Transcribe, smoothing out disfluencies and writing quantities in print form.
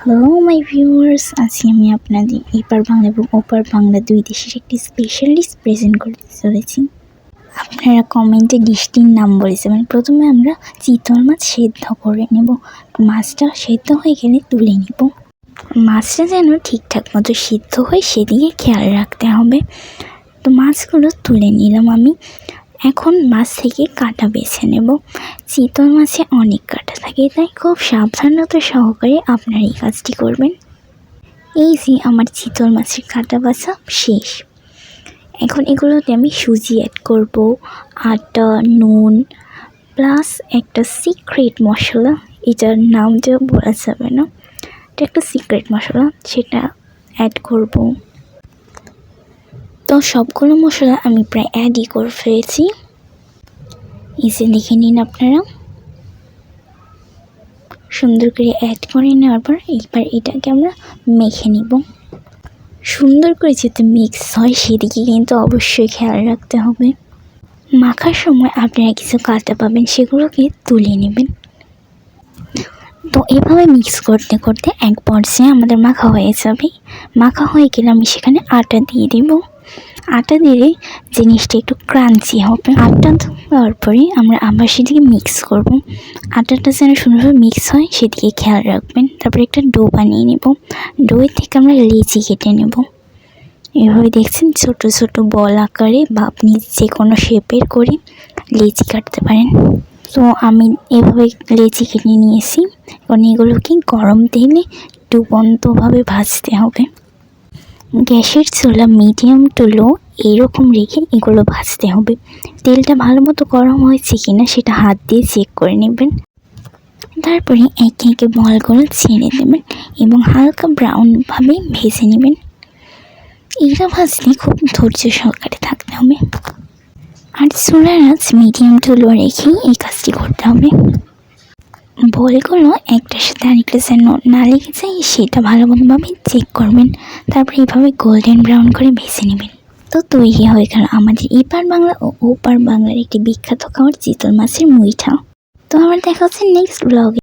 Hello my viewers, আজকে আমি আপনাদের এপার বাংলা এবং ওপার বাংলা দুই দেশের একটি স্পেশাল ডিশ প্রেজেন্ট করতে চলেছি। আপনারা কমেন্টে ডিশটির নাম বলেছেন। প্রথমে আমরা চিতল মাছ সেদ্ধ করে নেব। মাছটা সেদ্ধ হয়ে গেলে তুলে নেব। মাছটা যেন ঠিকঠাক মতো সিদ্ধ হয় সেদিকে খেয়াল রাখতে হবে। তো মাছগুলো তুলে নিলাম আমি। এখন মাছ থেকে কাঁটা বেছে নেব। চিতল মাছে অনেক কাঁটা থাকে, তাই খুব সাবধানতা সহকারে আপনারা এই কাজটি করবেন। এই যে আমার চিতল মাছের কাঁটা বাছা শেষ। এখন এগুলোতে আমি সুজি অ্যাড করব, আটা, নুন, প্লাস একটা সিক্রেট মশলা। এটার নামটা বলা যাবে না, এটা একটা সিক্রেট মশলা, সেটা অ্যাড করব। তো সবগুলো মশলা আমি প্রায় অ্যাডই করে ফেলেছি। এসে দেখে নিন আপনারা। সুন্দর করে অ্যাড করে নেওয়ার পর এইবার এটাকে আমরা মেখে নিব। সুন্দর করে যাতে মিক্স হয় সেদিকে কিন্তু অবশ্যই খেয়াল রাখতে হবে। মাখার সময় আপনারা কিছু কাঁটা পাবেন, সেগুলোকে তুলে নেবেন। তো এভাবে মিক্স করতে করতে এক পর্যায়ে আমাদের মাখা হয়ে যাবে। মাখা হয়ে গেলে আমি সেখানে আটা দিয়ে দিব। আটা দিলে জিনিসটা একটু ক্রাঞ্চি হবে। আটা দেওয়ার পরে আমরা আবার সেদিকে মিক্স করব। আটাটা যেন সুন্দরভাবে মিক্স হয় সেদিকে খেয়াল রাখবেন। তারপরে একটা ডো বানিয়ে নেব। ডোয়ের থেকে আমরা লেচি কেটে নেব। এভাবে দেখছেন ছোট ছোট বল আকারে বা আপনি যে কোনো শেপের করে লেচি কাটতে পারেন। তো আমি এভাবে লেচি কেটে নিয়েছি। এখন এগুলোকে গরম তেলে ডুবন্তভাবে ভাজতে হবে। গ্যাসের চুলা মিডিয়াম টু লো এইরকম রেখে এগুলো ভাজতে হবে। তেলটা ভালো মতো গরম হয়েছে কিনা সেটা হাত দিয়ে চেক করে নেবেন। তারপরে একে একে বলগুলো ছেড়ে দেবেন এবং হালকা ব্রাউনভাবে ভেজে নেবেন। এগুলো ভাজতে খুব ধৈর্য সহকারে থাকতে হবে, আর চুলার আঁচ মিডিয়াম টু লো রেখেই এই কাজটি করতে হবে। বলগুলো একটার সাথে আরেকটা যেন না লেগে যায় সেটা ভালোভাবে চেক করবেন। তারপরে এইভাবে গোল্ডেন ব্রাউন করে ভেজে নেবেন। তো তৈরি হয়ে গেল আমাদের এপার বাংলা ও ওপার বাংলার একটি বিখ্যাত খাবার চিতল মাছের মুইঠা। তো আমার দেখা হচ্ছে নেক্সট ব্লগে।